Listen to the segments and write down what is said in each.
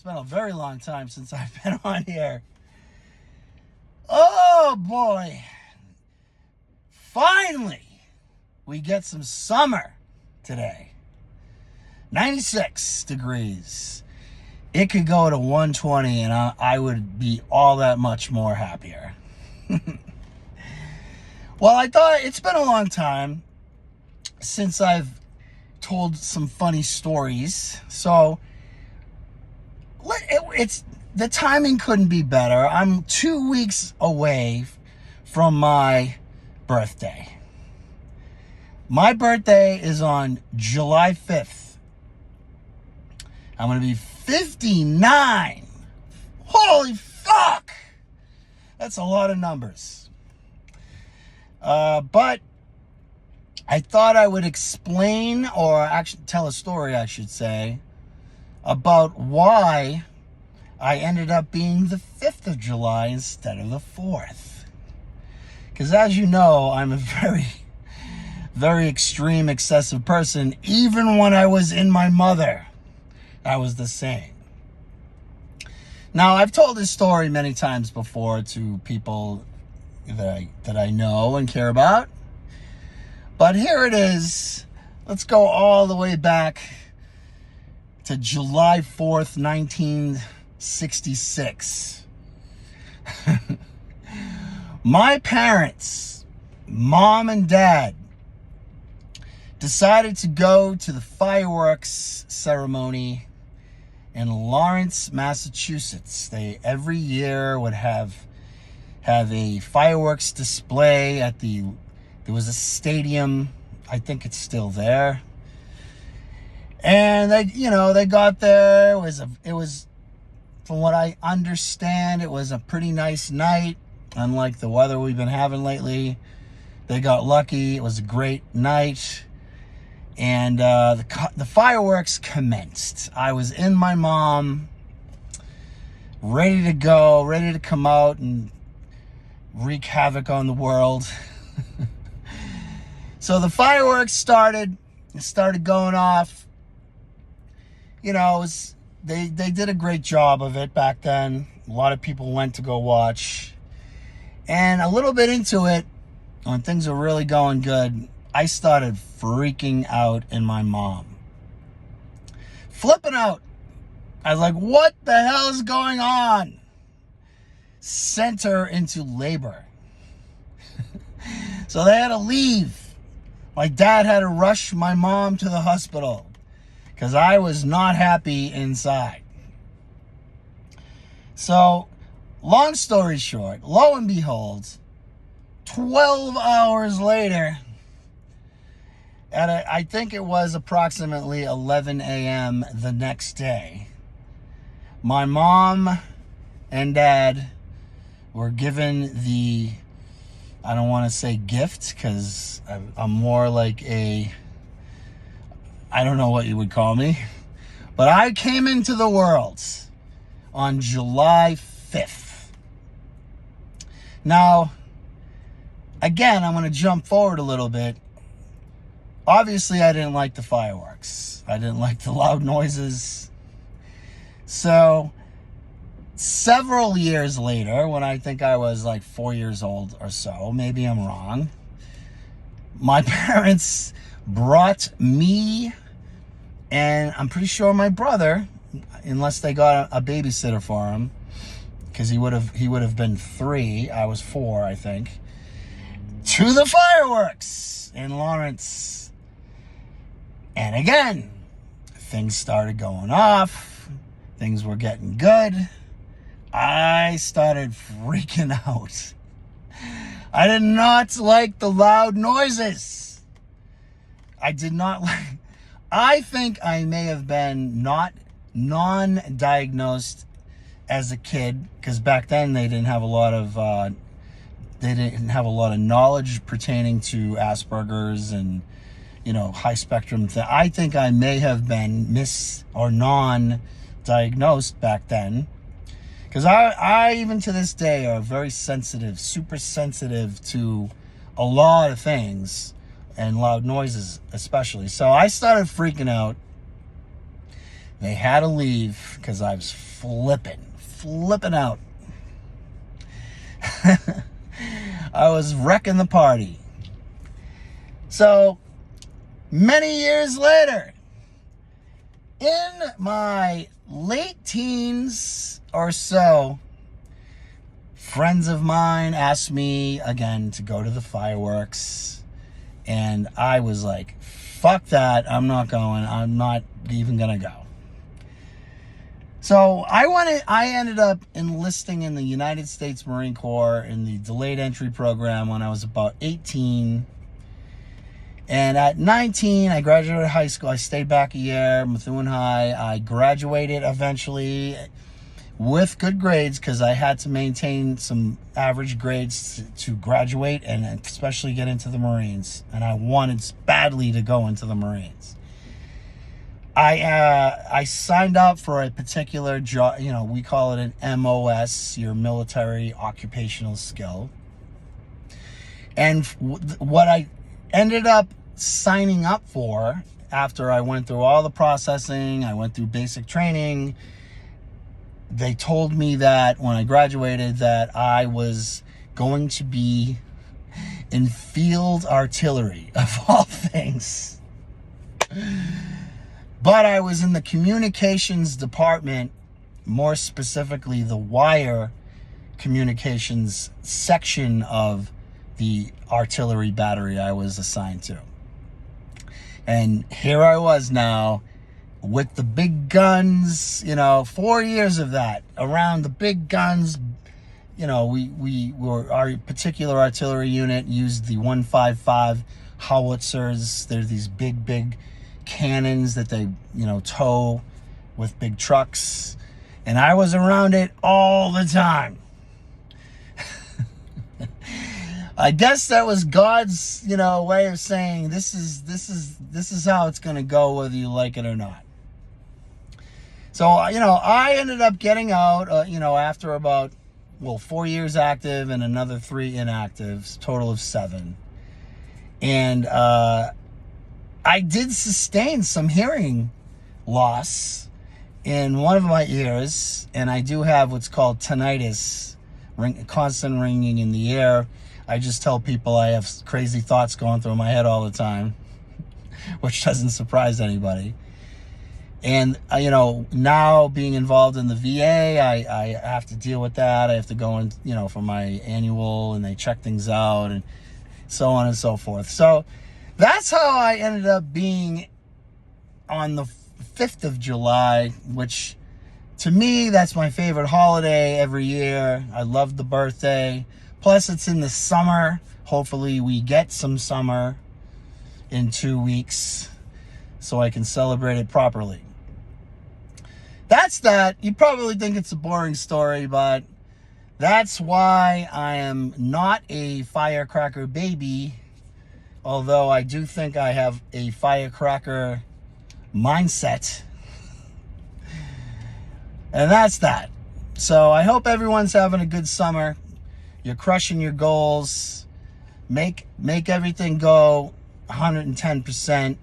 It's been a very long time since I've been on here. Oh boy. Finally, we get some summer today. 96 degrees. It could go to 120 and I would be all that much more happier. Well, I thought it's been a long time since I've told some funny stories. So it's the timing couldn't be better. I'm 2 weeks away from my birthday. My birthday is on July 5th. I'm going to be 59. Holy fuck! That's a lot of numbers. But I thought I would explain, or actually tell a story, I should say, about why I ended up being the 5th of July instead of the 4th. Because as you know, I'm a very, very extreme, excessive person. Even when I was in my mother, I was the same. Now, I've told this story many times before to people that I know and care about. But here it is. Let's go all the way back to July 4th, 1966. My parents, mom and dad, decided to go to the fireworks ceremony in Lawrence, Massachusetts. They every year would have a fireworks display at there was a stadium. I think it's still there. And they got there. It was, from what I understand, it was a pretty nice night. Unlike the weather we've been having lately, they got lucky. It was a great night. And the fireworks commenced. I was in my mom, ready to go, ready to come out and wreak havoc on the world. So the fireworks started going off. You know, they did a great job of it back then. A lot of people went to go watch. And a little bit into it, when things were really going good, I started freaking out in my mom. Flipping out. I was like, what the hell is going on? Sent her into labor. So they had to leave. My dad had to rush my mom to the hospital because I was not happy inside. So, long story short, lo and behold, 12 hours later, I think it was approximately 11 a.m. the next day, my mom and dad were given I don't want to say gift, because I'm more like I don't know what you would call me, but I came into the world on July 5th. Now, again, I'm going to jump forward a little bit. Obviously, I didn't like the fireworks. I didn't like the loud noises. So, several years later, when I think I was like 4 years old or so, maybe I'm wrong, my parents brought me and I'm pretty sure my brother, unless they got a babysitter for him, because he would have been 3, I was 4, I think, to the fireworks in Lawrence. And again, things started going off. Things were getting good. I started freaking out. I did not like the loud noises. I did not like... I think I may have been non-diagnosed as a kid, because back then they didn't have a lot of knowledge pertaining to Asperger's and high spectrum. I think I may have been non-diagnosed back then. Because I, even to this day, are very sensitive, super sensitive to a lot of things, and loud noises especially. So I started freaking out. They had to leave because I was flipping out. I was wrecking the party. So, many years later, in my late teens or so, friends of mine asked me again to go to the fireworks. And I was like, fuck that. I'm not going. I'm not even going to go. So I ended up enlisting in the United States Marine Corps in the delayed entry program when I was about 18. And at 19, I graduated high school. I stayed back a year, Methuen High. I graduated eventually with good grades because I had to maintain some average grades to graduate and especially get into the Marines. And I wanted badly to go into the Marines. I signed up for a particular job, we call it an MOS, your military occupational skill. And what I ended up signing up for after I went through all the processing, I went through basic training, they told me that when I graduated that I was going to be in field artillery, of all things. But I was in the communications department, more specifically the wire communications section of the artillery battery I was assigned to. And here I was now with the big guns, 4 years of that, around the big guns. Our particular artillery unit used the 155 howitzers. They're these big cannons that they, tow with big trucks. And I was around it all the time. I guess that was God's, way of saying this is how it's going to go whether you like it or not. So, I ended up getting out, after about 4 years active and another 3 inactives, total of 7. And I did sustain some hearing loss in one of my ears, and I do have what's called tinnitus, constant ringing in the ear. I just tell people I have crazy thoughts going through my head all the time, which doesn't surprise anybody. And, now being involved in the VA, I have to deal with that. I have to go in, for my annual, and they check things out and so on and so forth. So that's how I ended up being on the 5th of July, which to me, that's my favorite holiday every year. I love the birthday. Plus, it's in the summer. Hopefully, we get some summer in 2 weeks so I can celebrate it properly. That's that. You probably think it's a boring story, but that's why I am not a firecracker baby, although I do think I have a firecracker mindset. And that's that. So I hope everyone's having a good summer. You're crushing your goals. Make everything go 110%.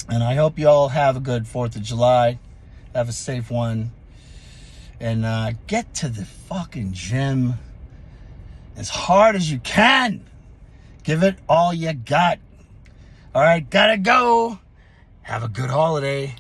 And I hope you all have a good 4th of July. Have a safe one. And get to the fucking gym as hard as you can. Give it all you got. All right, gotta go. Have a good holiday.